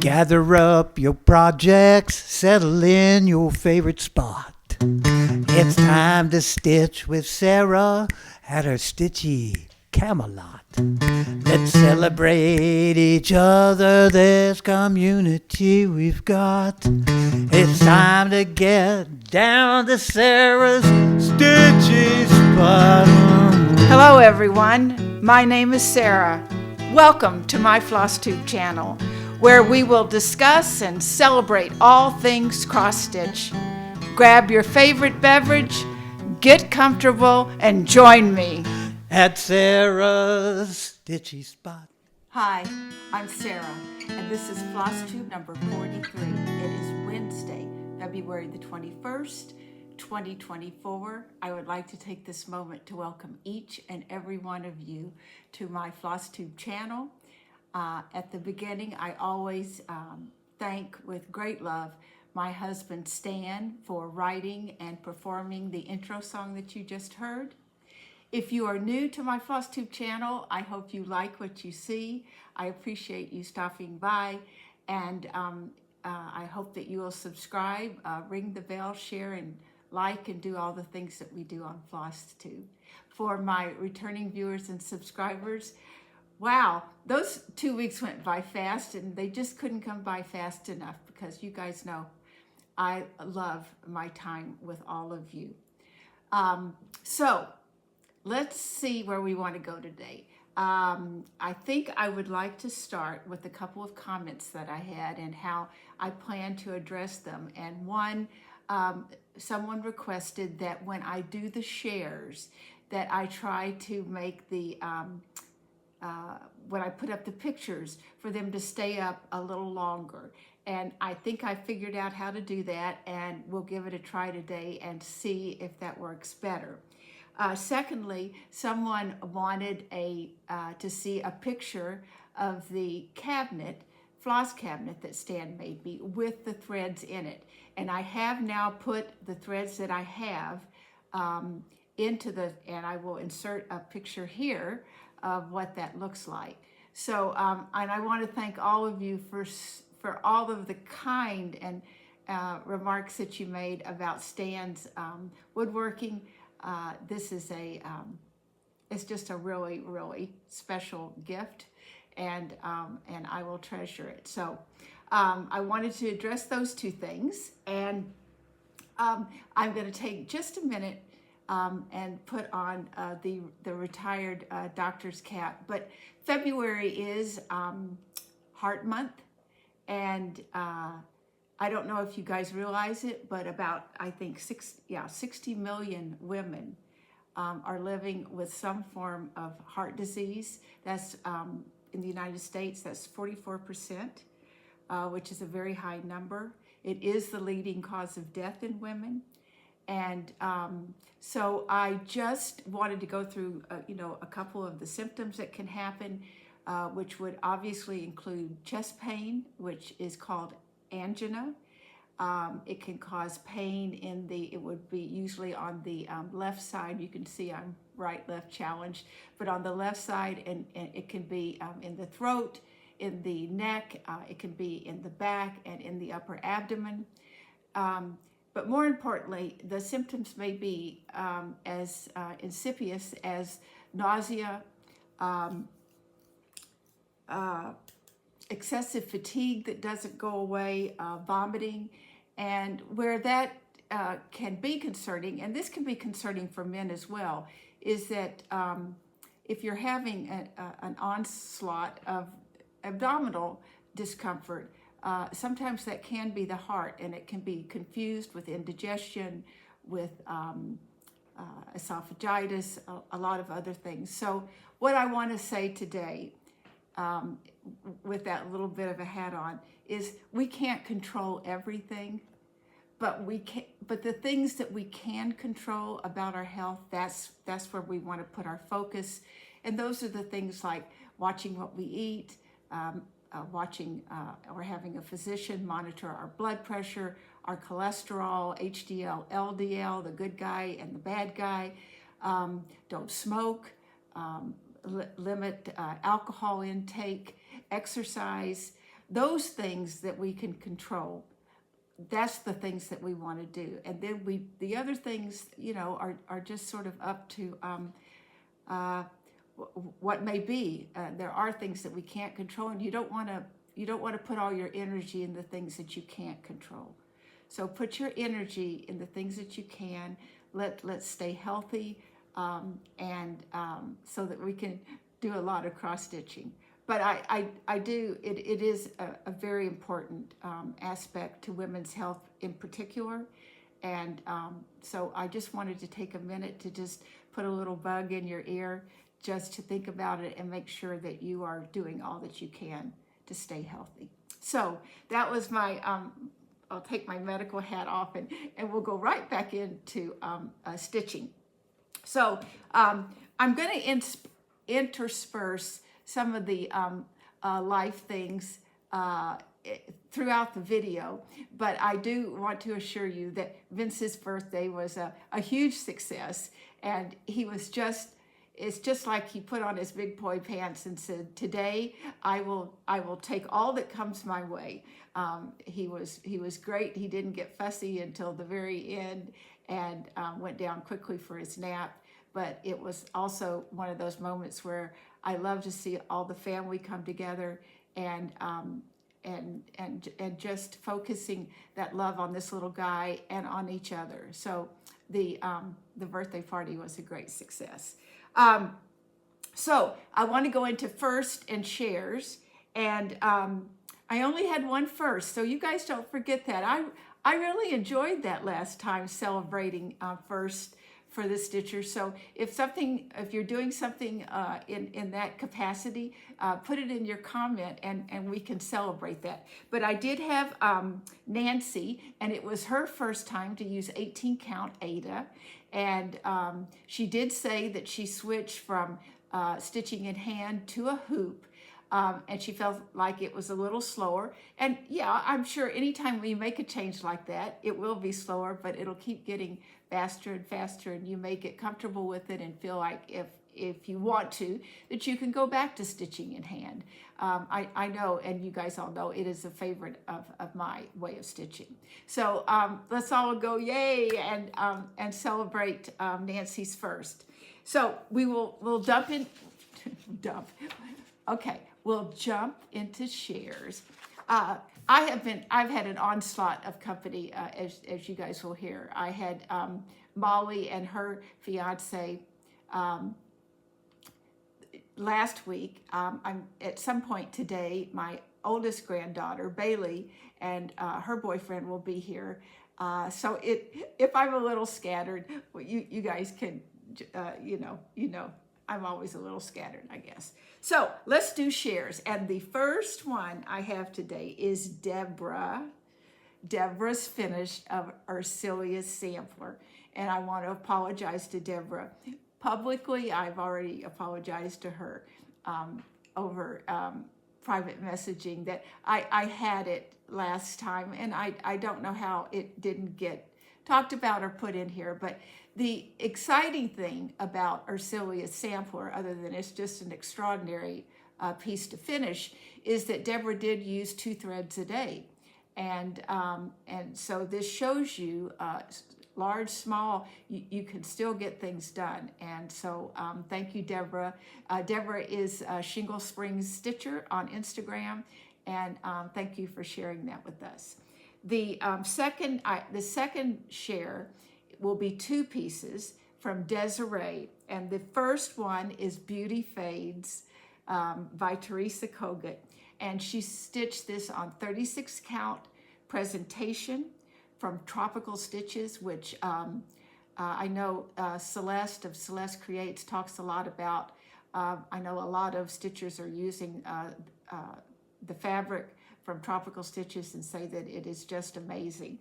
Gather up your projects, settle in your favorite spot. It's time to stitch with Sarah at her stitchy Camelot. Let's celebrate each other, this community we've got. It's time to get down to Sarah's stitchy spot. Hello everyone, my name is Sarah. Welcome to my FlossTube channel, where we will discuss and celebrate all things cross-stitch. Grab your favorite beverage, get comfortable, and join me at Sarah's stitchy spot. Hi, I'm Sarah, and this is FlossTube number 43. It is Wednesday, February the 21st, 2024. I would like to take this moment to welcome each and every one of you to my FlossTube channel. At the beginning, I always thank with great love my husband Stan for writing and performing the intro song that you just heard. If you are new to my FlossTube channel, I hope you like what you see. I appreciate you stopping by, and I hope that you will subscribe, ring the bell, share, and like, and do all the things that we do on FlossTube. For my returning viewers and subscribers, wow, those 2 weeks went by fast, and they just couldn't come by fast enough because you guys know I love my time with all of you. So let's see where we want to go today. I think I would like to start with a couple of comments that I had and how I plan to address them. And one, someone requested that when I do the shares, that I try to make the, when I put up the pictures, for them to stay up a little longer. And I think I figured out how to do that, and we'll give it a try today and see if that works better. Secondly, someone wanted to see a picture of the cabinet, floss cabinet that Stan made me with the threads in it. And I have now put the threads that I have into the, and I will insert a picture here of what that looks like. So, and I want to thank all of you for all of the kind and remarks that you made about Stan's woodworking. This is it's just a really, really special gift, and I will treasure it. So I wanted to address those two things, and I'm going to take just a minute and put on the retired doctor's cap. But February is Heart Month, and I don't know if you guys realize it, but about, I think, 60 million women are living with some form of heart disease. That's in the United States, that's 44%, which is a very high number. It is the leading cause of death in women. And so I just wanted to go through, a couple of the symptoms that can happen, which would obviously include chest pain, which is called angina. It can cause pain it would be usually on the left side. You can see I'm right, left challenged, but on the left side, and it can be in the throat, in the neck, it can be in the back and in the upper abdomen. But more importantly, the symptoms may be as insidious as nausea, excessive fatigue that doesn't go away, vomiting, and where that can be concerning, and this can be concerning for men as well, is that if you're having an onslaught of abdominal discomfort, sometimes that can be the heart, and it can be confused with indigestion, with esophagitis, a lot of other things. So what I want to say today, with that little bit of a hat on, is we can't control everything, but the things that we can control about our health, that's where we want to put our focus. And those are the things like watching what we eat, watching or having a physician monitor our blood pressure, our cholesterol, HDL, LDL, the good guy and the bad guy. Don't smoke, limit alcohol intake, exercise, those things that we can control, that's the things that we want to do. And then the other things, you know, are just sort of up to what may be. There are things that we can't control, and you don't want to put all your energy in the things that you can't control. So put your energy in the things that you can. Let's stay healthy, and so that we can do a lot of cross stitching. But I do, it is a very important aspect to women's health in particular. And so I just wanted to take a minute to just put a little bug in your ear just to think about it and make sure that you are doing all that you can to stay healthy. So that was my, I'll take my medical hat off and we'll go right back into stitching. So I'm going to intersperse some of the life things throughout the video, but I do want to assure you that Vince's birthday was a huge success, and he was just, it's just like he put on his big boy pants and said, today I will take all that comes my way. He was great. He didn't get fussy until the very end and went down quickly for his nap. But it was also one of those moments where I love to see all the family come together and just focusing that love on this little guy and on each other. So the birthday party was a great success. So I want to go into first and shares, and I only had one first, so you guys don't forget that. I really enjoyed that last time, celebrating first for the Stitcher. So if you're doing something in that capacity, put it in your comment and we can celebrate that. But I did have Nancy, and it was her first time to use 18 count Aida. And she did say that she switched from stitching in hand to a hoop. And she felt like it was a little slower. And yeah, I'm sure anytime we make a change like that, it will be slower, but it'll keep getting faster and faster, and you may get comfortable with it and feel like if you want to, that you can go back to stitching in hand. I know, and you guys all know, it is a favorite of my way of stitching. So let's all go yay and celebrate Nancy's first. So we'll dump in, okay, we'll jump into shares. I've had an onslaught of company, as you guys will hear. I had Molly and her fiance last week. I'm at some point today, my oldest granddaughter, Bailey, and her boyfriend will be here. So if I'm a little scattered, well, you guys can, you know, I'm always a little scattered, I guess. So let's do shares. And the first one I have today is Deborah. Deborah's finish of Ursula's sampler. And I want to apologize to Deborah. Publicly, I've already apologized to her over private messaging that I had it last time, and I don't know how it didn't get talked about or put in here. But the exciting thing about Ursula's sampler, other than it's just an extraordinary piece to finish, is that Deborah did use 2 threads a day. And so this shows you large, small, you can still get things done. And so thank you, Deborah. Deborah is Shingle Springs Stitcher on Instagram, and thank you for sharing that with us. The second share will be 2 pieces from Desiree, and the first one is Beauty Fades by Teresa Kogut, and she stitched this on 36 count presentation from Tropical Stitches, which I know Celeste of Celeste Creates talks a lot about. I know a lot of stitchers are using the fabric from Tropical Stitches and say that it is just amazing.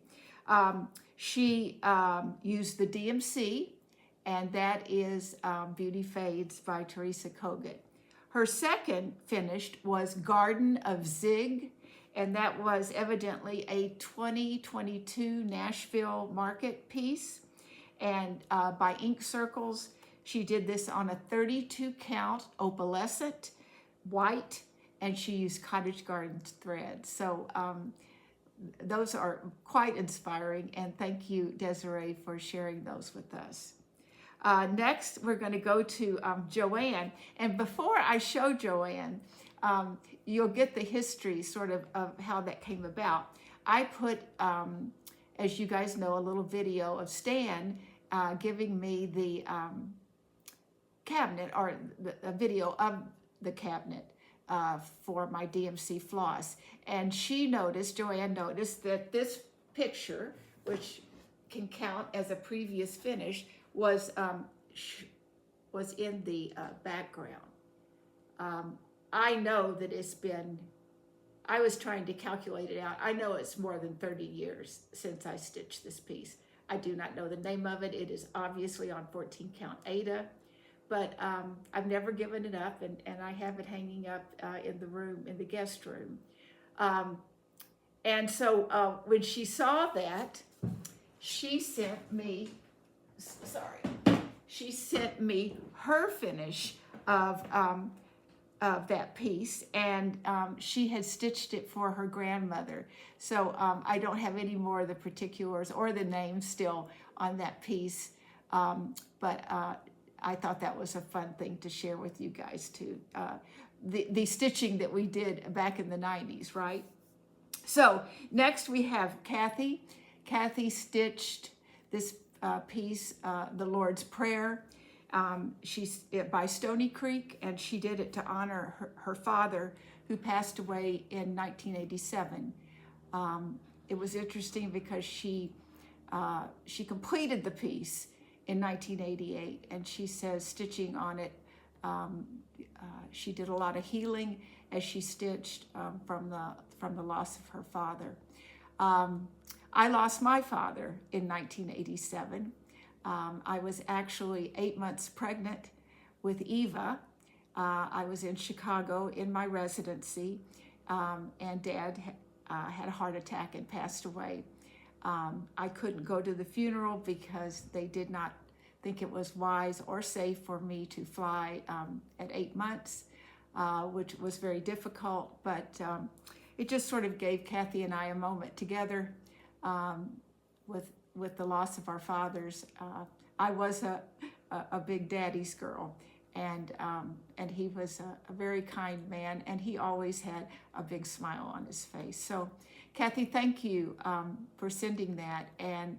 She used the DMC, and that is Beauty Fades by Teresa Kogut. Her second finished was Garden of Zig, and that was evidently a 2022 Nashville market piece. And by Ink Circles, she did this on a 32 count opalescent white, and she used cottage garden thread. So those are quite inspiring, and thank you, Desiree, for sharing those with us. Next, we're going to go to Joanne. And before I show Joanne, you'll get the history sort of how that came about. I put, as you guys know, a little video of Stan giving me the cabinet, or a video of the cabinet for my DMC floss. And Joanne noticed that this picture, which can count as a previous finish, was in the background. I know that I was trying to calculate it out. I know it's more than 30 years since I stitched this piece. I do not know the name of it. It is obviously on 14 count Aida, but I've never given it up, and I have it hanging up in the room, in the guest room. And so when she saw that, she sent me her finish of that piece, and she had stitched it for her grandmother. So I don't have any more of the particulars or the name still on that piece, but I thought that was a fun thing to share with you guys too. The stitching that we did back in the 90s, right? So next we have Kathy. Kathy stitched this piece, The Lord's Prayer. She's by Stony Creek, and she did it to honor her father, who passed away in 1987. It was interesting because she completed the piece in 1988, and she says stitching on it, she did a lot of healing as she stitched from the loss of her father. I lost my father in 1987. I was actually 8 months pregnant with Eva. I was in Chicago in my residency, and Dad had a heart attack and passed away. I couldn't go to the funeral because they did not think it was wise or safe for me to fly at 8 months, which was very difficult, but it just sort of gave Kathy and I a moment together with the loss of our fathers. I was a big daddy's girl, and he was a very kind man, and he always had a big smile on his face. So Kathy, thank you for sending that, and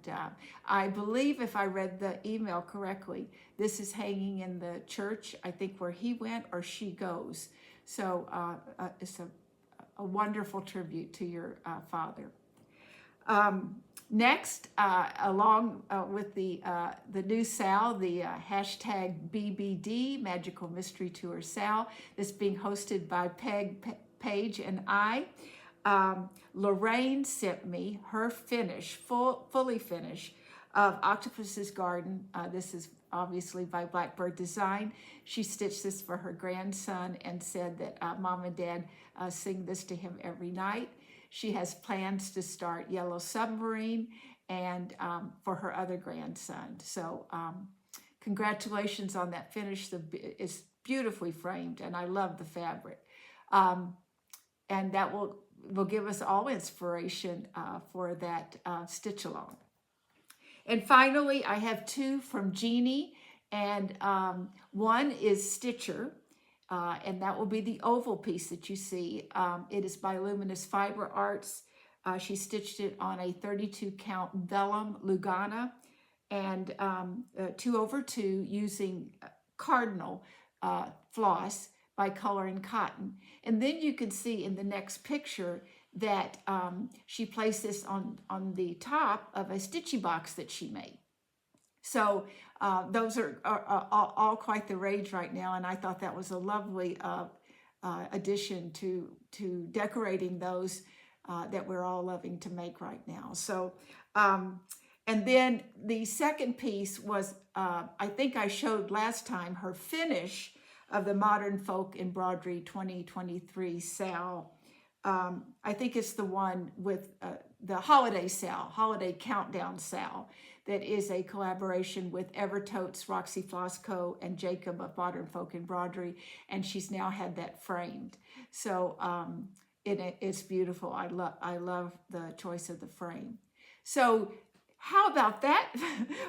I believe, if I read the email correctly, this is hanging in the church, I think, where he went or she goes. So it's a wonderful tribute to your father. Next, along with the new Sal, the hashtag BBD, Magical Mystery Tour Sal, this being hosted by Peg, Paige, and I. Lorraine sent me her finish, fully finish, of Octopus's Garden. This is obviously by Blackbird Design. She stitched this for her grandson and said that Mom and Dad sing this to him every night. She has plans to start Yellow Submarine and for her other grandson. So congratulations on that finish. It's beautifully framed, and I love the fabric. And that will give us all inspiration for that stitch along. And finally, I have two from Jeannie, and one is Stitcher, and that will be the oval piece that you see. It is by Luminous Fiber Arts. She stitched it on a 32 count vellum Lugana, and 2/2 using cardinal floss by Coloring Cotton. And then you can see in the next picture that she placed this on the top of a stitchy box that she made. So those are all quite the rage right now, and I thought that was a lovely addition to decorating those that we're all loving to make right now. So, and then the second piece was, I think I showed last time, her finish of the Modern Folk Embroidery 2023 Sal. I think it's the one with the holiday Sal, holiday countdown Sal, that is a collaboration with Evertotes, Roxy Floss Co., and Jacob of Modern Folk Embroidery, and she's now had that framed. So it's beautiful. I love the choice of the frame. So how about that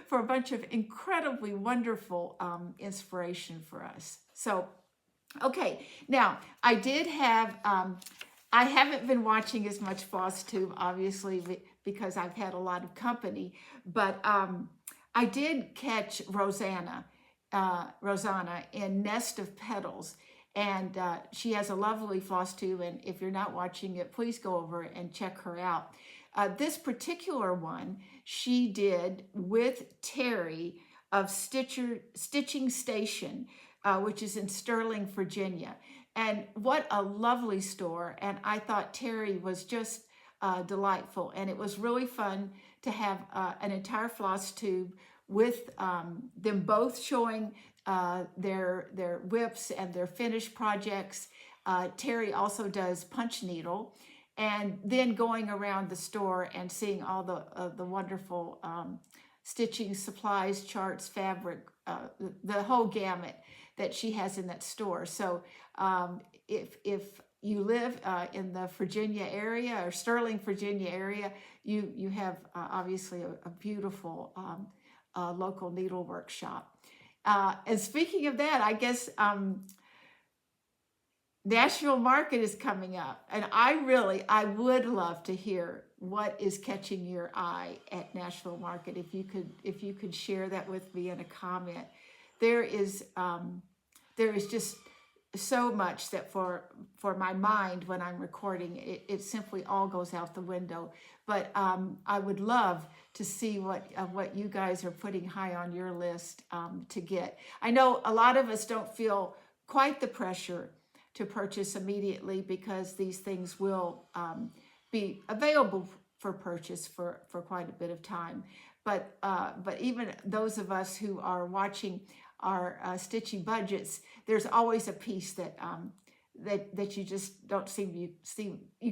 for a bunch of incredibly wonderful inspiration for us? So, okay, now I did have, I haven't been watching as much FlossTube, obviously, because I've had a lot of company, but I did catch Rosana in Nest of Petals, and she has a lovely FlossTube, and if you're not watching it, please go over and check her out. This particular one she did with Terry of Stitching Station, which is in Sterling, Virginia. And what a lovely store. And I thought Terry was just delightful. And it was really fun to have an entire FlossTube with them both showing their whips and their finished projects. Terry also does punch needle. And then going around the store and seeing all the wonderful stitching supplies, charts, fabric, the whole gamut that she has in that store. So if you live in the Virginia area or Sterling, Virginia area, you have obviously a beautiful local needlework shop. And speaking of that, I guess National Market is coming up, and I would love to hear what is catching your eye at National Market. If you could share that with me in a comment. There is just so much that for my mind when I'm recording, it simply all goes out the window. But I would love to see what you guys are putting high on your list to get. I know a lot of us don't feel quite the pressure to purchase immediately because these things will be available for purchase for quite a bit of time. But even those of us who are watching our stitching budgets, there's always a piece that you just don't you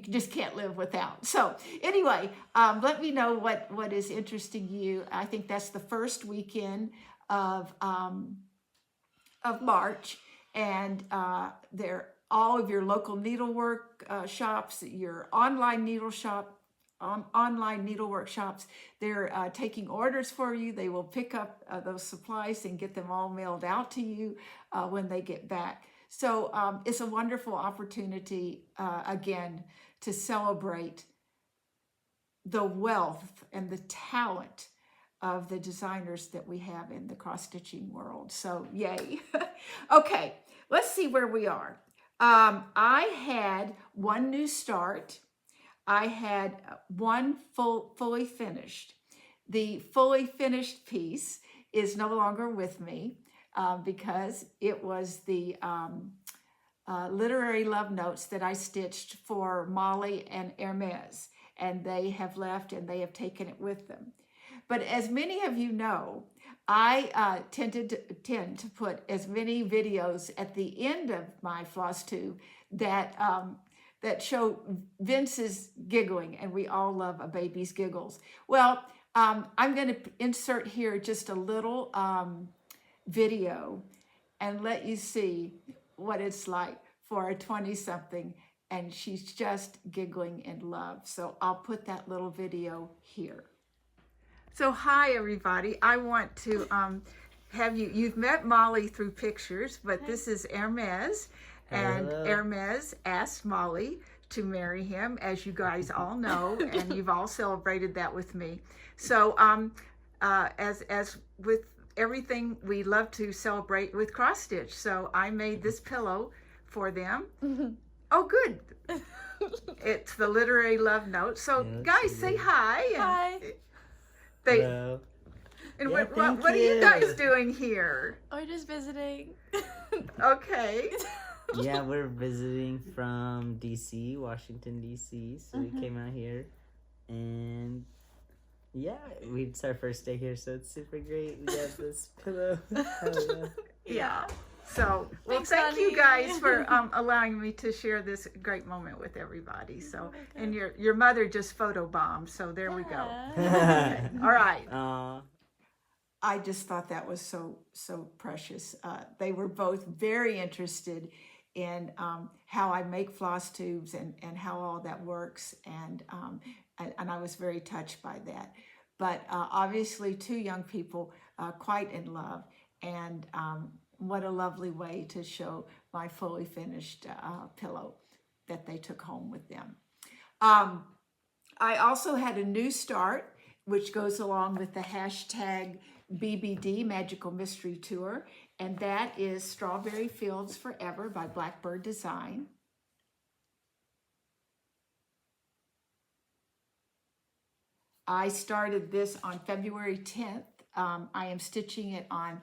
just can't live without. So anyway, let me know what is interesting you. I think that's the first weekend of March, and all of your local needlework shops, your online online needlework shops, they're taking orders for you. They will pick up those supplies and get them all mailed out to you when they get back. So it's a wonderful opportunity, again, to celebrate the wealth and the talent of the designers that we have in the cross-stitching world. So yay. Okay, let's see where we are. I had one new start. I had one fully finished. The fully finished piece is no longer with me because it was the literary love notes that I stitched for Molly and Hermes, and they have left and they have taken it with them. But as many of you know, I tend to put as many videos at the end of my FlossTube that show Vince's giggling, and we all love a baby's giggles. Well, I'm going to insert here just a little video and let you see what it's like for a 20-something, and she's just giggling in love. So I'll put that little video here. So hi everybody, I want to have you've met Molly through pictures, but this is Hermes, and hello. Hermes asked Molly to marry him, as you guys all know, and you've all celebrated that with me. So as with everything, we love to celebrate with cross stitch. So I made this pillow for them. Oh good. It's the literary love note. So guys, say hi. Hi. Hello. And what are you guys doing here? We're just visiting. Okay. Yeah, we're visiting from DC, Washington, DC. So we came out here, and yeah, it's our first day here, so it's super great. We got this pillow. Yeah. So, well, Thanks, thank you honey. guys for allowing me to share this great moment with everybody. So, and your mother just photobombed, so there we go. Yeah. Okay. All right. I just thought that was so precious. They were both very interested in how I make floss tubes and how all that works, and I was very touched by that. But obviously, two young people quite in love, and what a lovely way to show my fully finished pillow that they took home with them. I also had a new start, which goes along with the hashtag BBD, Magical Mystery Tour, and that is Strawberry Fields Forever by Blackbird Design. I started this on February 10th. I am stitching it on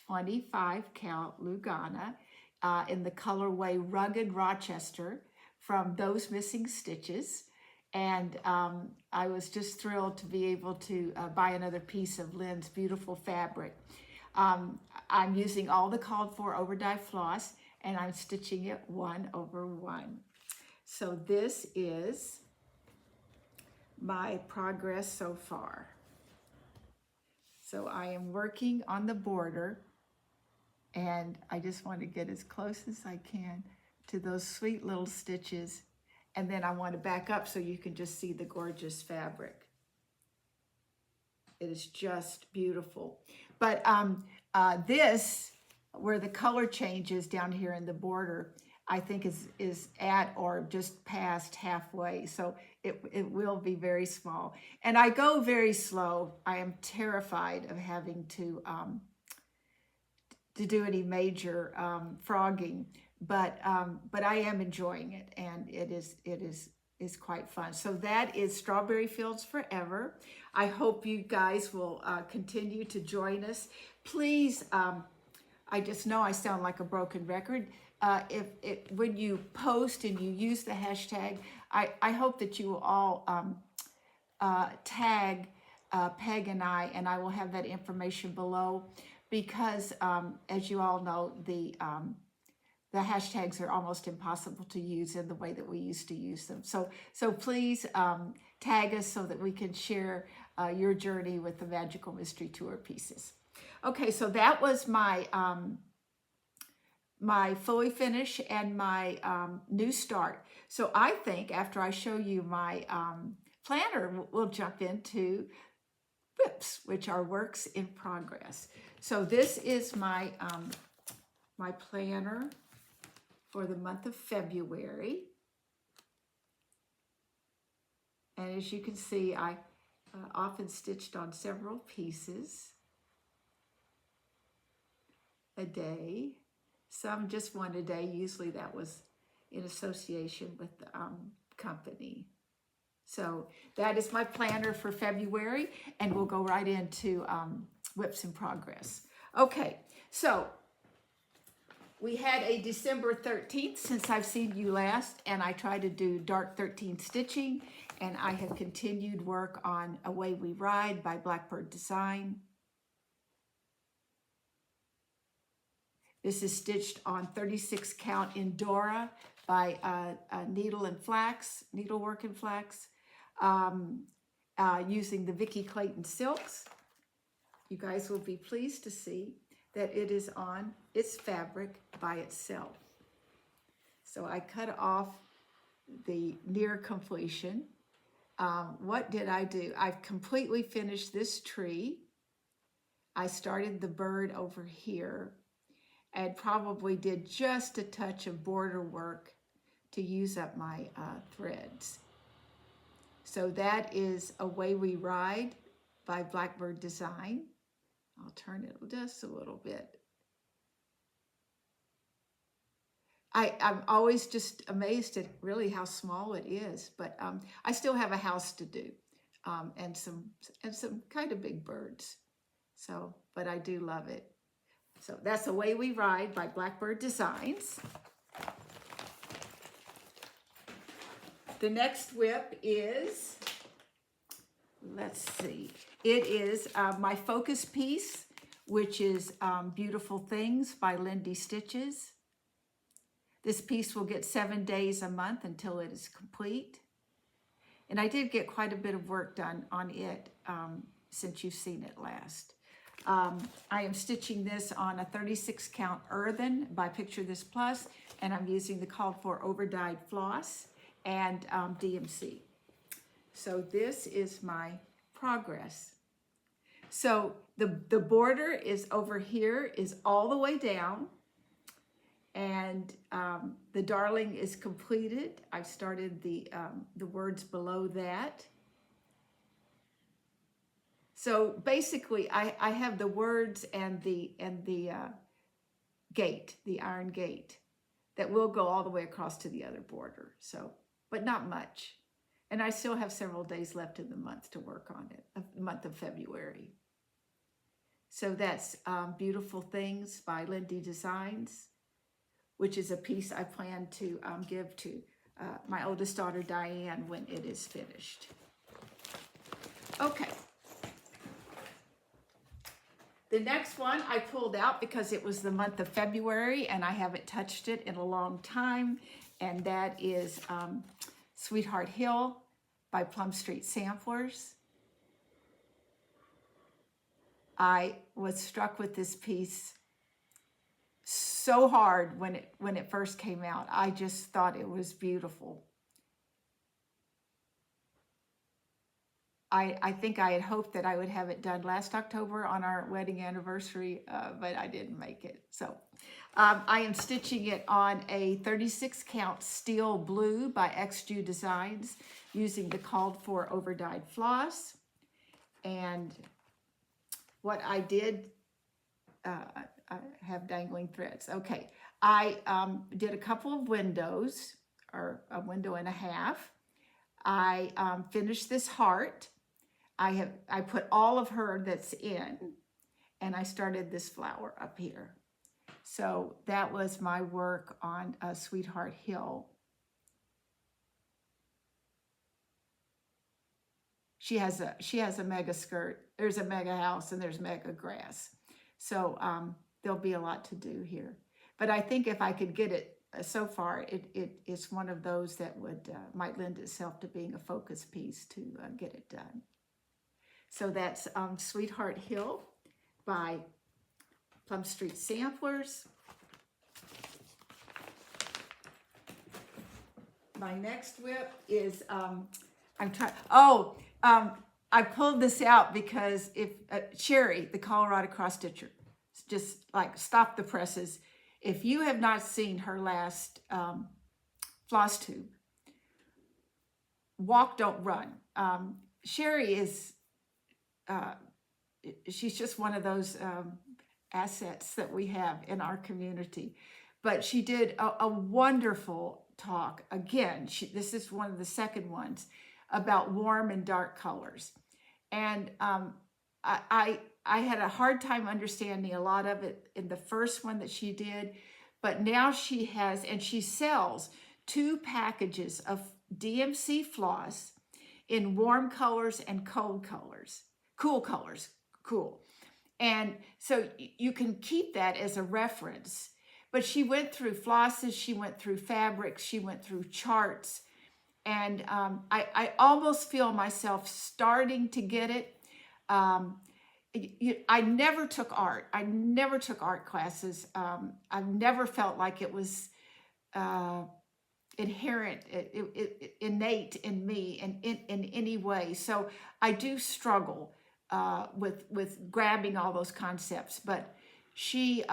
25 count Lugana in the colorway Rugged Rochester from ThoseMissingStitches. And I was just thrilled to be able to buy another piece of Lynn's beautiful fabric. I'm using all the called for overdye floss, and I'm stitching it 1/1. So this is my progress so far. So I am working on the border, and I just want to get as close as I can to those sweet little stitches. And then I want to back up so you can just see the gorgeous fabric. It is just beautiful. But this, where the color changes down here in the border, I think is at or just past halfway. So it will be very small. And I go very slow. I am terrified of having to do any major frogging. But I am enjoying it, and it is quite fun. So that is Strawberry Fields Forever. I hope you guys will continue to join us. Please, I just know I sound like a broken record. When you post and you use the hashtag, I hope that you will all tag Peg and I will have that information below, because as you all know, the hashtags are almost impossible to use in the way that we used to use them. So please tag us so that we can share your journey with the Magical Mystery Tour pieces. Okay, so that was my my fully finish and my new start. So I think after I show you my planner, we'll jump into WIPs, which are works in progress. So this is my my planner for the month of February. And as you can see, I often stitched on several pieces a day. Some just one a day. Usually that was in association with the company. So that is my planner for February, and we'll go right into WIPs in progress. Okay, so we had a December 13th since I've seen you last, and I tried to do dark 13 stitching, and I have continued work on Away We Ride by Blackbird Design. This is stitched on 36 count Indora by Needlework and Flax, using the Vicki Clayton silks. You guys will be pleased to see that it is on its fabric by itself. So I cut off the near completion. What did I do? I've completely finished this tree. I started the bird over here and probably did just a touch of border work to use up my threads. So that is Away We Ride by Blackbird Design. I'll turn it just a little bit. I'm always just amazed at really how small it is, but I still have a house to do and some kind of big birds. So, but I do love it. So that's Away We Ride by Blackbird Designs. The next WIP is, let's see, it is my focus piece, which is Beautiful Things by Lindy Stitches. This piece will get 7 days a month until it is complete. And I did get quite a bit of work done on it since you've seen it last. I am stitching this on a 36 count earthen by Picture This Plus, and I'm using the called for over dyed floss and DMC. So this is my progress. So the border is over here, is all the way down, and the darling is completed. I've started the words below that. So basically, I have the words and the gate, the iron gate, that will go all the way across to the other border. So, but not much. And I still have several days left in the month to work on it, the month of February. So that's Beautiful Things by DarleneDeonDesigns, which is a piece I plan to give to my oldest daughter, Diane, when it is finished. Okay. The next one I pulled out because it was the month of February and I haven't touched it in a long time, and that is Sweetheart Hill by Plum Street Samplers. I was struck with this piece so hard when it first came out. I just thought it was beautiful. I think I had hoped that I would have it done last October on our wedding anniversary, but I didn't make it. So I am stitching it on a 36 count steel blue by XJU Designs using the called for over dyed floss. And what I did, I have dangling threads. Okay, I did a couple of windows, or a window and a half. I finished this heart. I put all of her that's in, and I started this flower up here. So that was my work on Sweetheart Hill. She has a mega skirt. There's a mega house and there's mega grass. So there'll be a lot to do here. But I think if I could get it so far, it's one of those that might lend itself to being a focus piece to get it done. So that's Sweetheart Hill by Plum Street Samplers. My next whip is, I pulled this out because if Sheri, the Colorado cross stitcher, just like stop the presses. If you have not seen her last FlossTube, Walk Don't Run. Sheri is, she's just one of those assets that we have in our community. But she did a wonderful talk. Again, this is one of the second ones about warm and dark colors. And I had a hard time understanding a lot of it in the first one that she did, but now she has, and she sells 2 packages of DMC floss in warm colors and cold colors, cool colors, cool. And so you can keep that as a reference. But she went through flosses, she went through fabrics, she went through charts. And I almost feel myself starting to get it. I never took art. I never took art classes. I've never felt like it was inherent, innate in me in any way. So I do struggle with grabbing all those concepts. But she's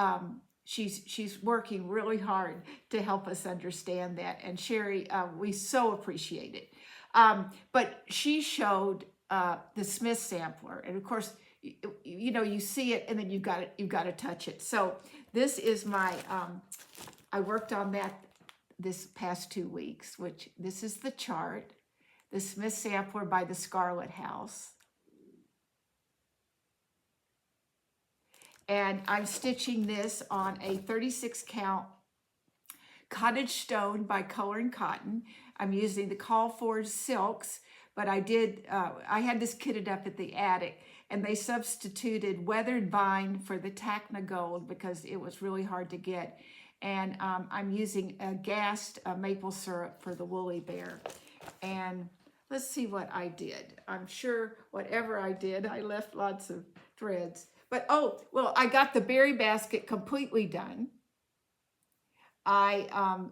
working really hard to help us understand that. And Sheri, we so appreciate it. But she showed the Smith sampler, and of course, you see it, and then you've got to touch it. So this is my. I worked on that this past 2 weeks. Which this is the chart, the Smith sampler by the Scarlet House. And I'm stitching this on a 36 count Cottage Stone by Color and Cotton. I'm using the Call for Silks, but I had this kitted up at the attic, and they substituted weathered vine for the Tacna Gold because it was really hard to get. And I'm using a gassed maple syrup for the Woolly Bear. And let's see what I did. I'm sure whatever I did, I left lots of threads. But oh, well, I got the berry basket completely done. I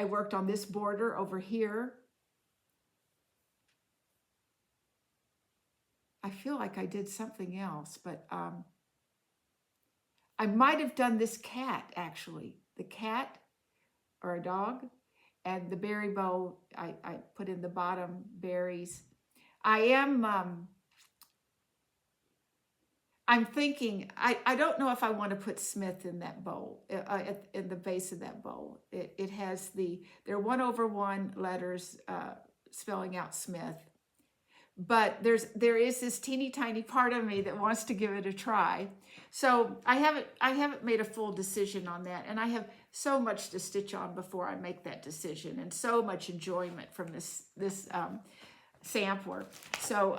worked on this border over here. I feel like I did something else, but I might have done this cat actually. The cat or a dog, and the berry bowl, I put in the bottom berries. I'm thinking, I don't know if I want to put Smith in that bowl, in the base of that bowl. It has they're 1/1 letters spelling out Smith. But there is this teeny tiny part of me that wants to give it a try. So I haven't made a full decision on that. And I have so much to stitch on before I make that decision, and so much enjoyment from this sampler. So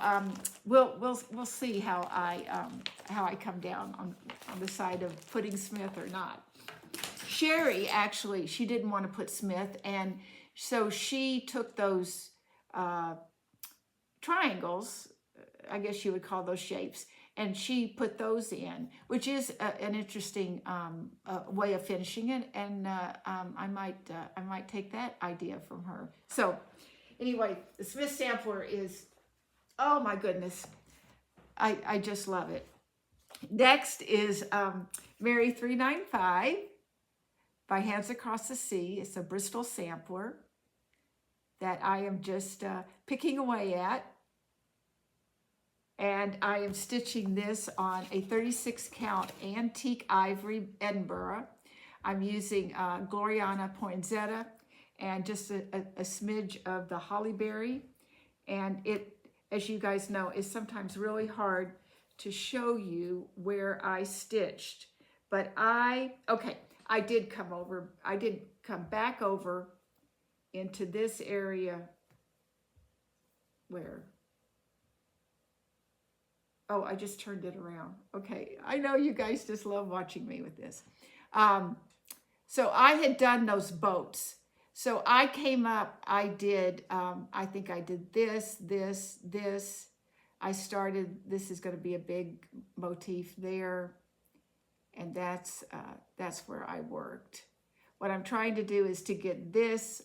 we'll see how I come down on the side of putting Smith or not. Sheri, actually, she didn't want to put Smith, and so she took those triangles, I guess you would call those shapes, and she put those in, which is an interesting way of finishing it, and I might take that idea from her. So anyway, the Smith sampler is, oh my goodness, I just love it. Next is Mary 395 by Hands Across the Sea. It's a Bristol sampler that I am just picking away at. And I am stitching this on a 36 count antique ivory Edinburgh. I'm using Gloriana Poinsettia and just a smidge of the hollyberry. And it, as you guys know, is sometimes really hard to show you where I stitched. But I did come back over into this area where, oh, I just turned it around. Okay, I know you guys just love watching me with this. So I had done those boats. So I came up, I did, I think I did this. I started, this is gonna be a big motif there. And that's where I worked. What I'm trying to do is to get this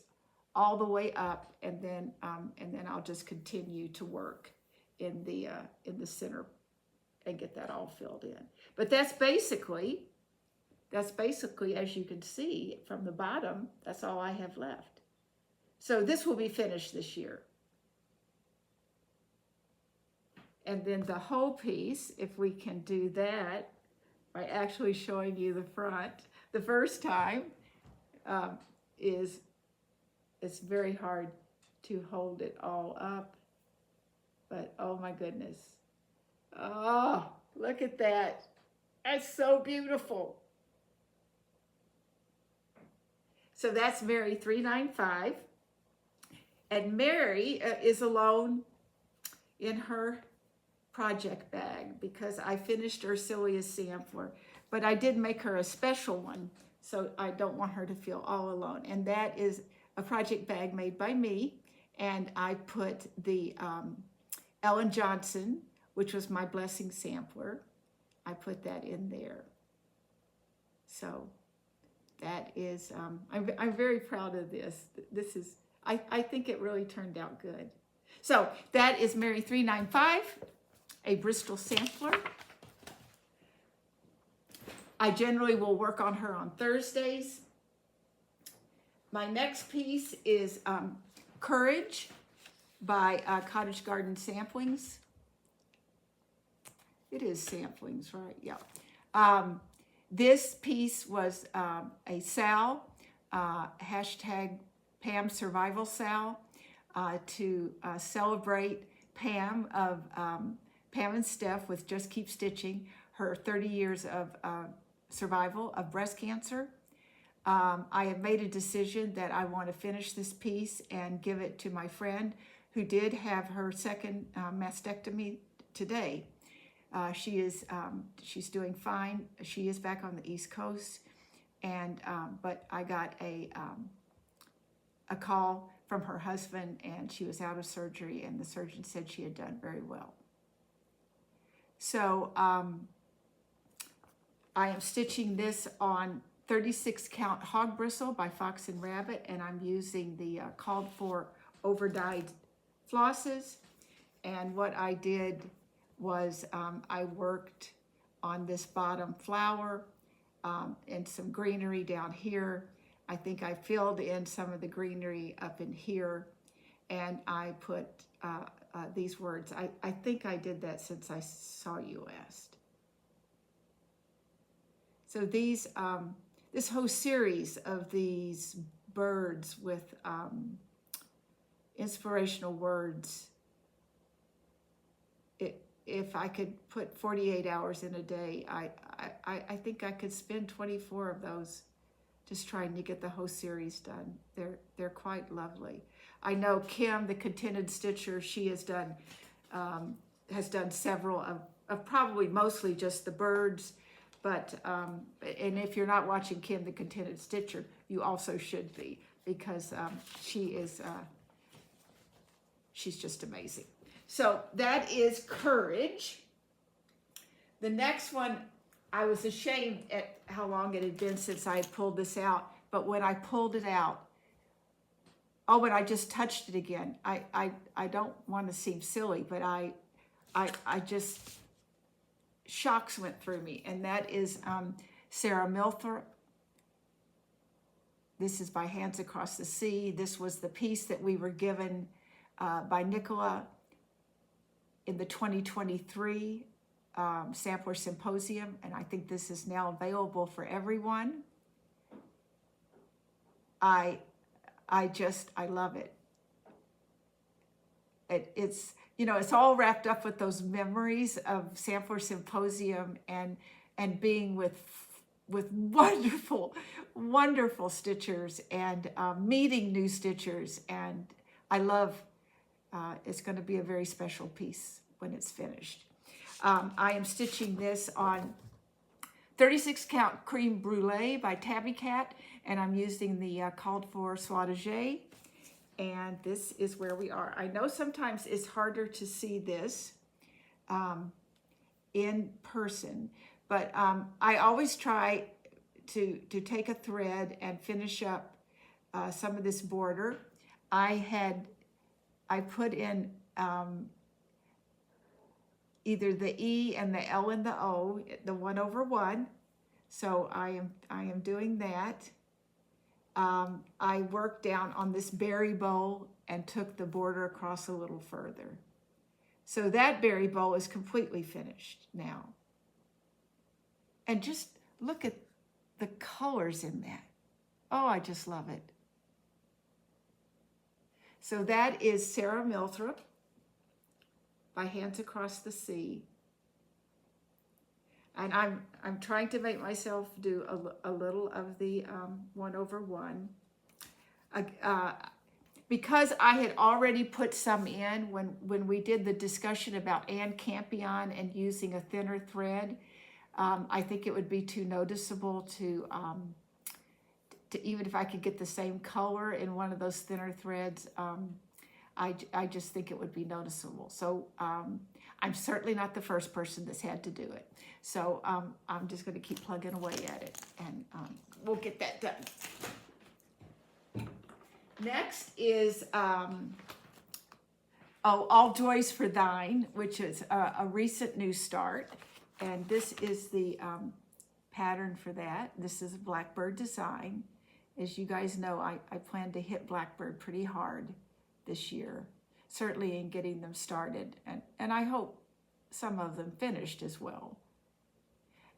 all the way up, and then I'll just continue to work in the center and get that all filled in. But that's basically, as you can see from the bottom, that's all I have left. So this will be finished this year. And then the whole piece, if we can do that by actually showing you the front the first time, it's very hard to hold it all up. But oh my goodness. Oh, look at that. That's so beautiful. So that's Mary 395. And Mary is alone in her project bag because I finished Ursula's sampler, but I did make her a special one, so I don't want her to feel all alone. And that is a project bag made by me, and I put the Ellen Johnson, which was my blessing sampler, I put that in there. So that is, I'm very proud of this. This is, I think it really turned out good. So that is Mary 395, a Bristol sampler. I generally will work on her on Thursdays. My next piece is Courage by Cottage Garden Samplings. It is samplings, right? Yeah. This piece was a Sal, hashtag Pam Survival Sal, to celebrate Pam of Pam and Steph with Just Keep Stitching, her 30 years of survival of breast cancer. I have made a decision that I want to finish this piece and give it to my friend who did have her second mastectomy today. She's doing fine. She is back on the East Coast, and but I got a call from her husband, and she was out of surgery, and the surgeon said she had done very well. So I am stitching this on 36 count hog bristle by Fox and Rabbit, and I'm using the called for overdyed flosses. And what I did was I worked on this bottom flower and some greenery down here. I think I filled in some of the greenery up in here, and I put these words. I think I did that since I saw you asked. So these, this whole series of these birds with inspirational words, if I could put 48 hours in a day, I think I could spend 24 of those just trying to get the whole series done. They're quite lovely. I know Kim, the Contented Stitcher, she has done several of probably mostly just the birds, but and if you're not watching Kim, the Contented Stitcher, you also should be, because she's just amazing. So that is Courage. The next one, I was ashamed at how long it had been since I had pulled this out, but when I pulled it out, oh, and I just touched it again. I don't want to seem silly, but I just, shocks went through me, and that is Sarah Milthrop. This is by Hands Across the Sea. This was the piece that we were given by Nicola in the 2023 Sampler Symposium, and I think this is now available for everyone. I love it. It's, you know, it's all wrapped up with those memories of Sampler Symposium and being with wonderful stitchers and meeting new stitchers, and I love. It's going to be a very special piece when it's finished. I am stitching this on 36 count Cream Brulee by Tabby Cat, and I'm using the called for Soie, and this is where we are. I know sometimes it's harder to see this in person, but I always try to take a thread and finish up some of this border. I put in either the E and the L and the O, the 1/1. So I am doing that. I worked down on this berry bowl and took the border across a little further. So that berry bowl is completely finished now. And just look at the colors in that. Oh, I just love it. So that is Sarah Milthrop by Hands Across the Sea. And I'm trying to make myself do a little of the 1/1. Because I had already put some in when we did the discussion about Ann Campion and using a thinner thread, I think it would be too noticeable to even if I could get the same color in one of those thinner threads, I just think it would be noticeable. So I'm certainly not the first person that's had to do it. So I'm just going to keep plugging away at it, and we'll get that done. Next is All Joys for Thine, which is a recent new start. And this is the pattern for that. This is a Blackbird design. As you guys know, I plan to hit Blackbird pretty hard this year, certainly in getting them started, and I hope some of them finished as well.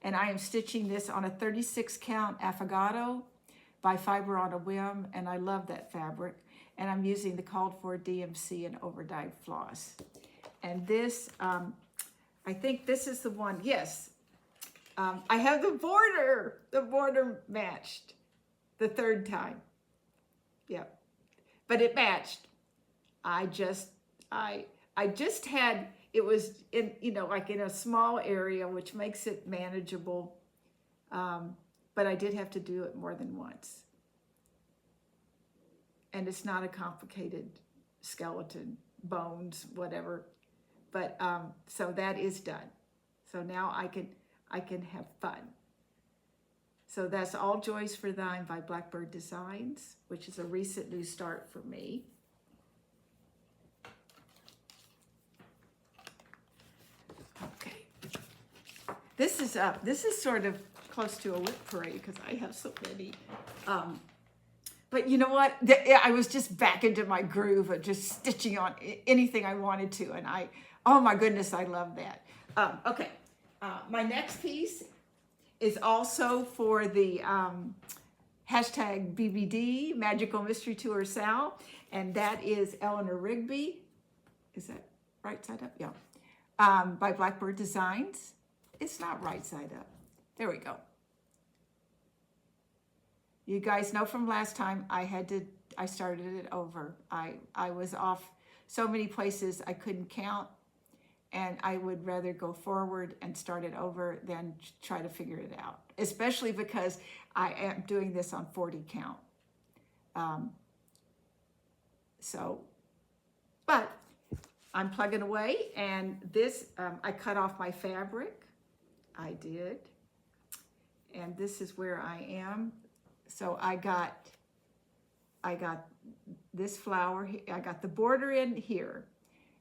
And I am stitching this on a 36 count Affogato by Fiber on a Whim, and I love that fabric. And I'm using the called for DMC and overdyed floss. And this, I think this is the one, yes. I have the border matched the third time. Yep, but it matched. I just had, it was in, you know, like in a small area, which makes it manageable. But I did have to do it more than once. And it's not a complicated skeleton, bones, whatever. But so that is done. So now I can have fun. So that's All Joys for Thine by Blackbird Designs, which is a recent new start for me. Okay. This is sort of close to a lip parade because I have so many. But you know what? I was just back into my groove of just stitching on anything I wanted to. And oh my goodness, I love that. Okay. My next piece is also for the hashtag BBD, Magical Mystery Tour Sal. And that is Eleanor Rigby. Is that right side up? Yeah. By Blackbird Designs. It's not right side up. There we go. You guys know from last time I started it over. I was off so many places I couldn't count, and I would rather go forward and start it over than try to figure it out, especially because I am doing this on 40 count. But I'm plugging away, and this, I cut off my fabric. I did. And this is where I am. So I got this flower, I got the border in here,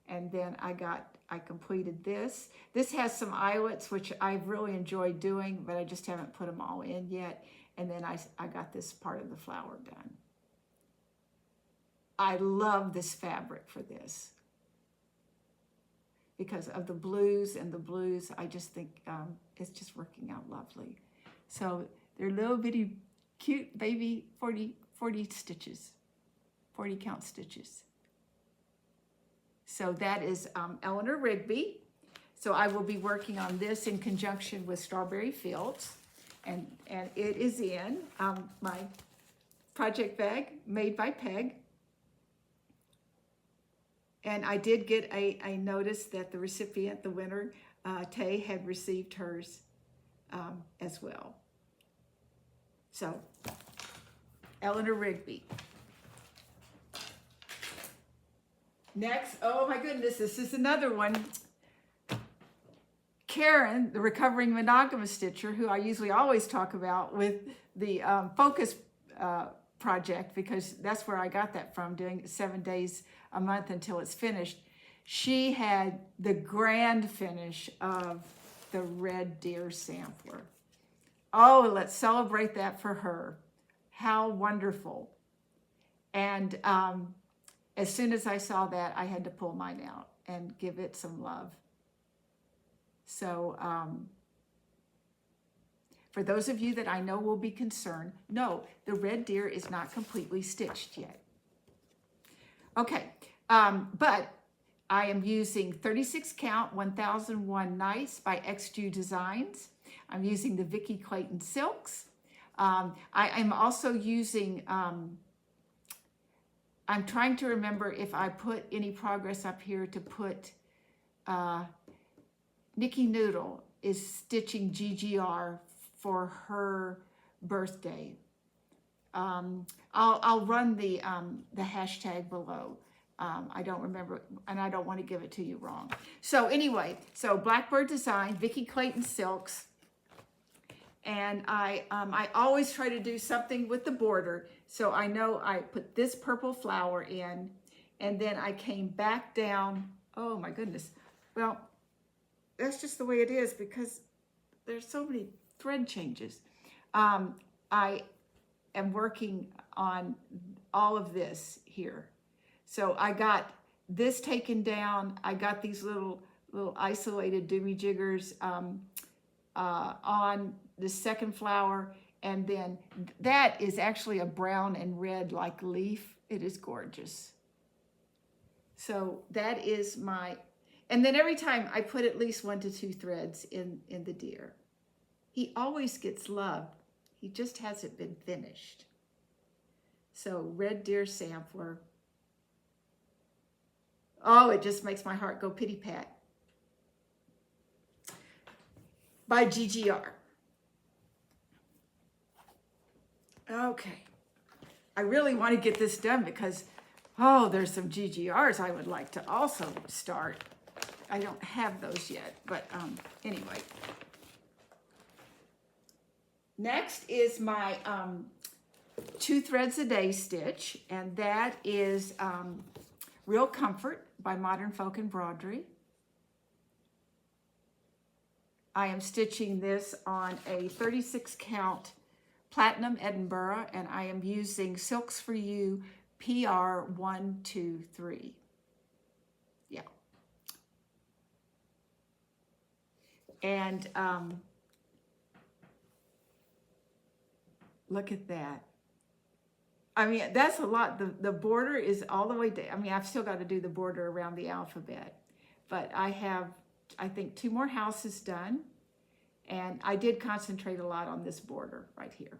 and then I completed this. This has some eyelets, which I've really enjoyed doing, but I just haven't put them all in yet. And then I got this part of the flower done. I love this fabric for this because of the blues, and the blues, I just think it's just working out lovely. So they're little bitty cute baby 40 stitches, 40 count stitches. So that is Eleanor Rigby. So I will be working on this in conjunction with Strawberry Fields, and it is in my project bag made by Peg. And I did get a notice that the recipient, the winner, Tay, had received hers as well. So, Eleanor Rigby. Next, oh my goodness, this is another one. Karen, the recovering monogamous stitcher, who I usually always talk about with the Focus project, because that's where I got that from, doing 7 days a month until it's finished. She had the grand finish of the Red Deer sampler. Oh, let's celebrate that for her. How wonderful. And as soon as I saw that, I had to pull mine out and give it some love. So for those of you that I know will be concerned, no, the Red Deer is not completely stitched yet. Okay, but I am using 36 count 1001 Nice by XG Designs. I'm using the Vicki Clayton Silks. I am also using, I'm trying to remember if I put any progress up here to put, Nicky Noodle is stitching GGR for her birthday. I'll run the hashtag below. I don't remember, and I don't want to give it to you wrong. So anyway, so Blackbird Design, Vicki Clayton Silks. And I always try to do something with the border. So I know I put this purple flower in, and then I came back down. Oh my goodness. Well, that's just the way it is because there's so many thread changes. I am working on all of this here. So I got this taken down. I got these little isolated doomy jiggers on the second flower, and then that is actually a brown and red like leaf. It is gorgeous. So that is my, and then every time I put at least 1 to 2 threads in the deer. He always gets love. He just hasn't been finished. So Red Deer sampler. Oh, it just makes my heart go pity pat. By GIGIR. Okay. I really want to get this done because, oh, there's some GGRs I would like to also start. I don't have those yet, but anyway. Next is my 2 threads a day stitch, and that is Real Comfort by Modern Folk Embroidery. I am stitching this on a 36 count Platinum Edinburgh, and I am using Silks for You PR 123. Yeah. And look at that. I mean, that's a lot. The border is all the way down. I mean, I've still got to do the border around the alphabet, but I have, I think, 2 more houses done, and I did concentrate a lot on this border right here.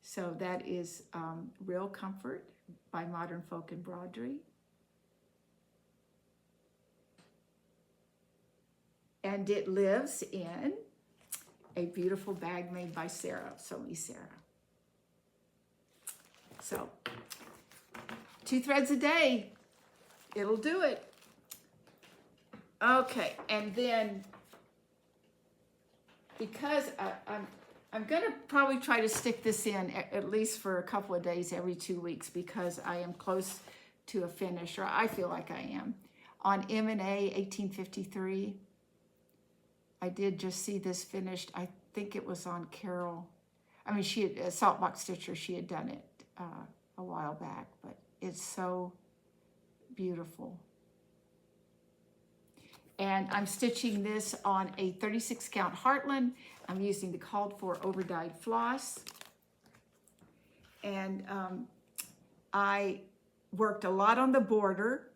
So that is Real Comfort by Modern Folk Embroidery. And it lives in a beautiful bag made by Sarah, Sew Me Sarah. So, 2 threads a day, it'll do it. Okay, and then because I'm gonna probably try to stick this in at least for a couple of days every 2 weeks, because I am close to a finish, or I feel like I am, on M&A 1853. I did just see this finished. I think it was on Carol. I mean, she had, Saltbox Stitcher, she had done it a while back, but it's so beautiful. And I'm stitching this on a 36 count Heartland. I'm using the called for overdyed floss. And I worked a lot on the border.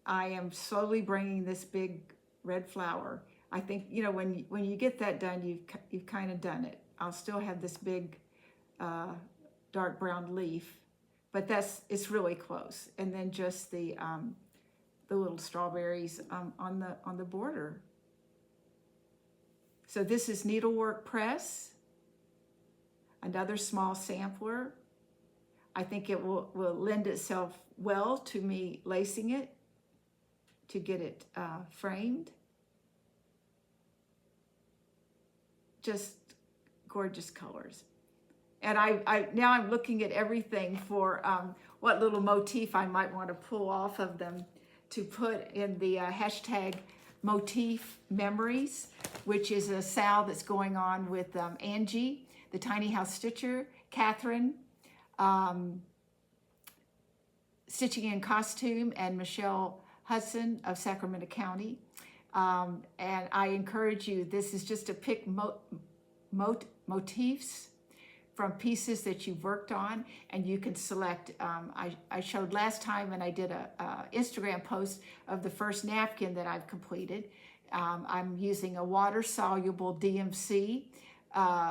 I am slowly bringing this big red flower. I think, you know, when you get that done, you've kind of done it. I'll still have this big dark brown leaf, but it's really close. And then just the little strawberries on the border. So this is Needlework Press, another small sampler. I think it will lend itself well to me lacing it to get it framed. Just gorgeous colors. And now I'm looking at everything for what little motif I might want to pull off of them to put in the hashtag motif memories, which is a sal that's going on with Angi, the Tiny House Stitcher, Katherine, Stitching in Costume, and Michelle Hudson of Sacramento County. And I encourage you, this is just to pick motifs from pieces that you've worked on, and you can select. I showed last time, and I did a Instagram post of the first napkin that I've completed. I'm using a water-soluble DMC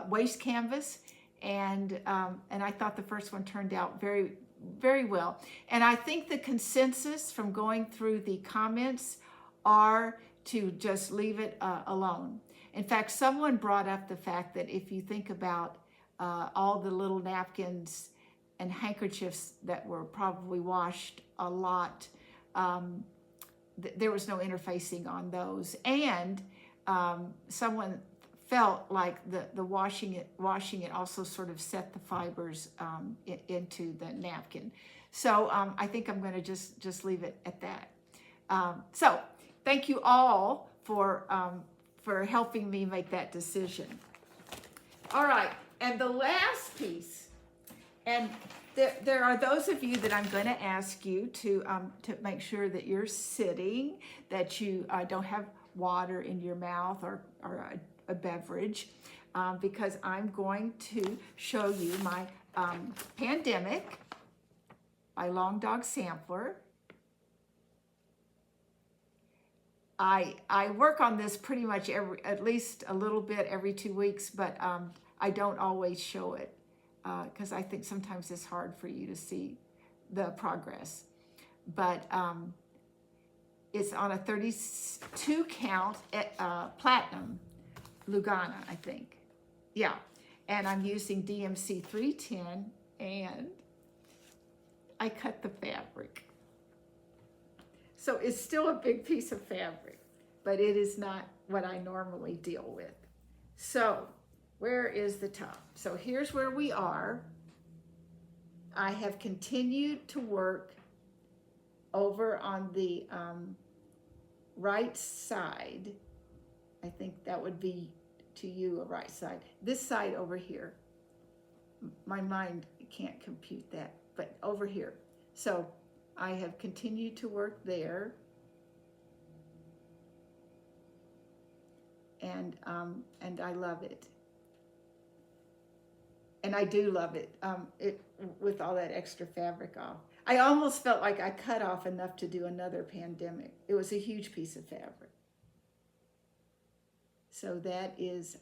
waste canvas, and I thought the first one turned out very, very well. And I think the consensus from going through the comments are to just leave it alone. In fact, someone brought up the fact that if you think about all the little napkins and handkerchiefs that were probably washed a lot, there was no interfacing on those. And someone felt like the washing it also sort of set the fibers into the napkin. So I think I'm going to just leave it at that. So thank you all for helping me make that decision. All right, and the last piece, and there are those of you that I'm going to ask you to make sure that you're sitting, that you don't have water in your mouth or a beverage, because I'm going to show you my Pandemic by Long Dog Sampler. I work on this pretty much at least a little bit every 2 weeks, but I don't always show it because I think sometimes it's hard for you to see the progress. But it's on a 32 count platinum Lugana, I think. Yeah, and I'm using DMC 310, and I cut the fabric. So it's still a big piece of fabric, but it is not what I normally deal with. So where is the top? So here's where we are. I have continued to work over on the right side. I think that would be to you a right side. This side over here. My mind can't compute that, but over here. So I have continued to work there. And I love it. And I do love it, with all that extra fabric off. I almost felt like I cut off enough to do another pandemic. It was a huge piece of fabric. So that is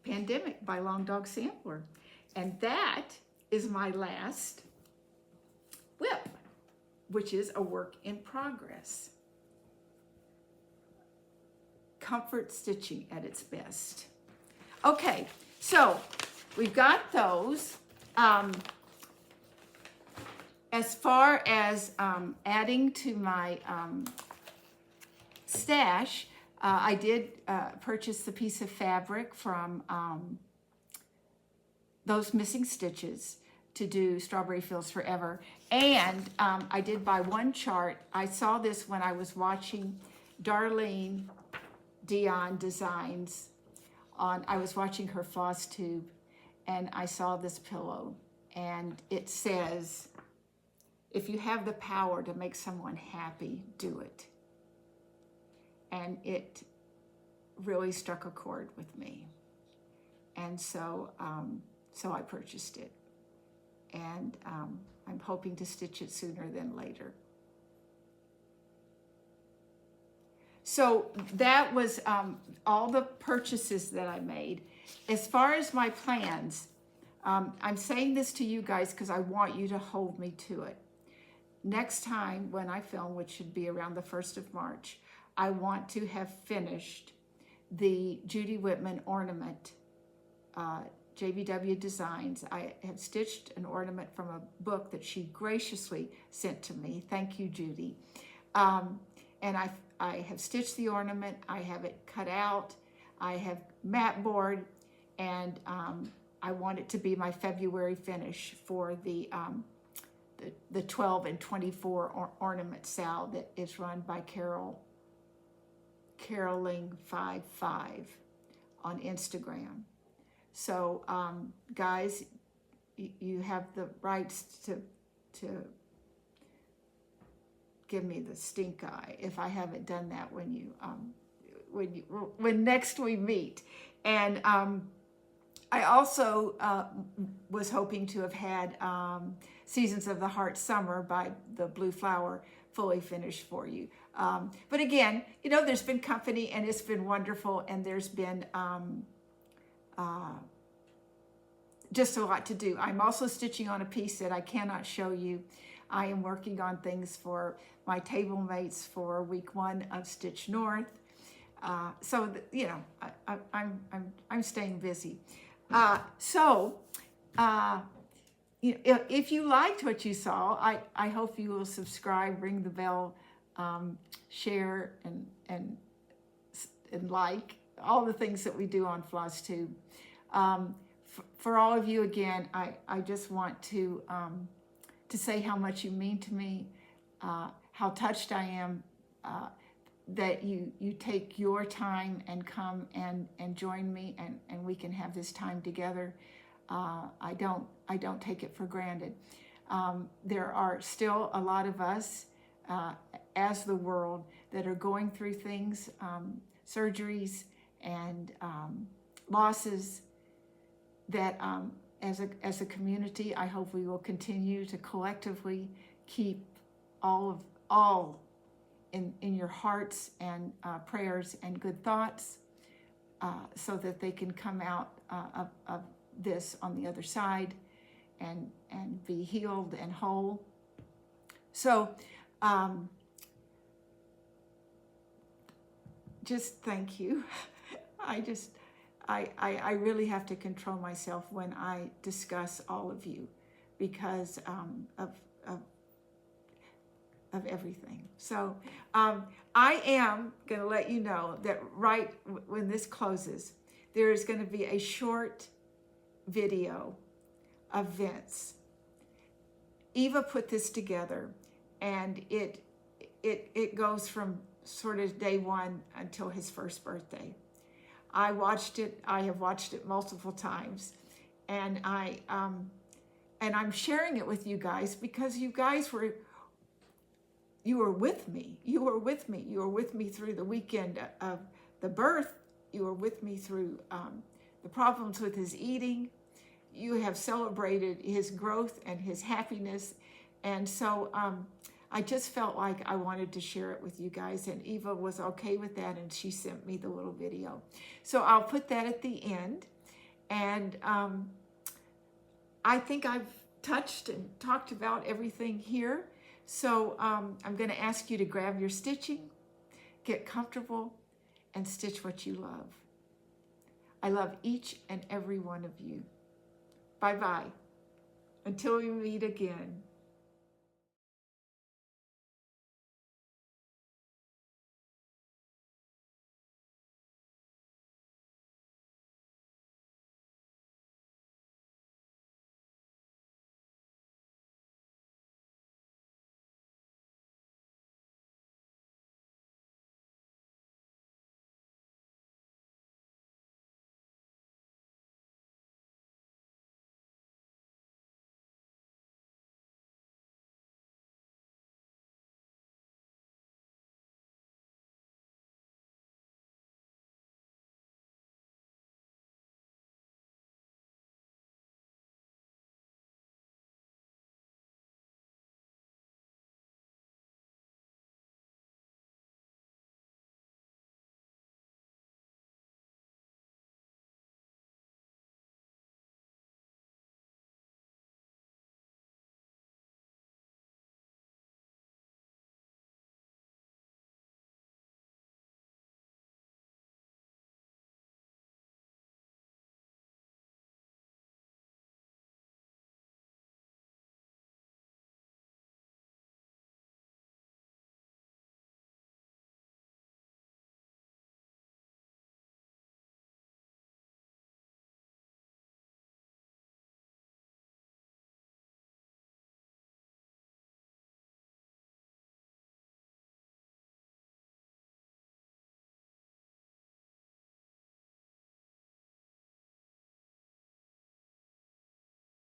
Pandemic by Long Dog Sampler. And that is my last whip, which is a work in progress. Comfort stitching at its best. Okay, so we've got those. As far as adding to my stash, I did purchase the piece of fabric from ThoseMissingStitches to do Strawberry Fields Forever. And I did buy one chart. I saw this when I was watching DarleneDeonDesigns I was watching her FlossTube, and I saw this pillow, and it says, if you have the power to make someone happy, do it. And it really struck a chord with me. And so I purchased it. And I'm hoping to stitch it sooner than later. So that was all the purchases that I made. As far as my plans, I'm saying this to you guys because I want you to hold me to it. Next time when I film, which should be around the 1st of March, I want to have finished the Judy Whitman ornament, JBW Designs. I have stitched an ornament from a book that she graciously sent to me. Thank you, Judy. And I have stitched the ornament. I have it cut out. I have mat board, and I want it to be my February finish for the 12 and 24 ornament sale that is run by Caroling55 on Instagram. So guys, you have the rights to give me the stink eye if I haven't done that when next we meet. And I also was hoping to have had Seasons of the Heart Summer by the Blue Flower fully finished for you. But again, you know, there's been company and it's been wonderful, and there's been just a lot to do. I'm also stitching on a piece that I cannot show you. I am working on things for my table mates for week 1 of Stitch North. So you know, I'm staying busy. If you liked what you saw, I hope you will subscribe, ring the bell, share, and like all the things that we do on FlossTube. For all of you, again, I just want to say how much you mean to me, how touched I am that you take your time and come and join me, and we can have this time together. I don't take it for granted. There are still a lot of us as the world that are going through things, surgeries and losses that as a community, I hope we will continue to collectively keep all in your hearts and prayers and good thoughts, so that they can come out of this on the other side and be healed and whole. So just thank you. I really have to control myself when I discuss all of you, because of everything. So I am going to let you know that right when this closes, there is going to be a short video of Vince. Eva put this together, and it goes from sort of day one until his first birthday. I have watched it multiple times, and I'm sharing it with you guys because you guys were with me. You were with me. You were with me through the weekend of the birth. You were with me through the problems with his eating. You have celebrated his growth and his happiness. And so I just felt like I wanted to share it with you guys. And Eva was okay with that, and she sent me the little video. So I'll put that at the end. And I think I've touched and talked about everything here. So I'm going to ask you to grab your stitching, get comfortable, and stitch what you love. I love each and every one of you. Bye-bye. Until we meet again.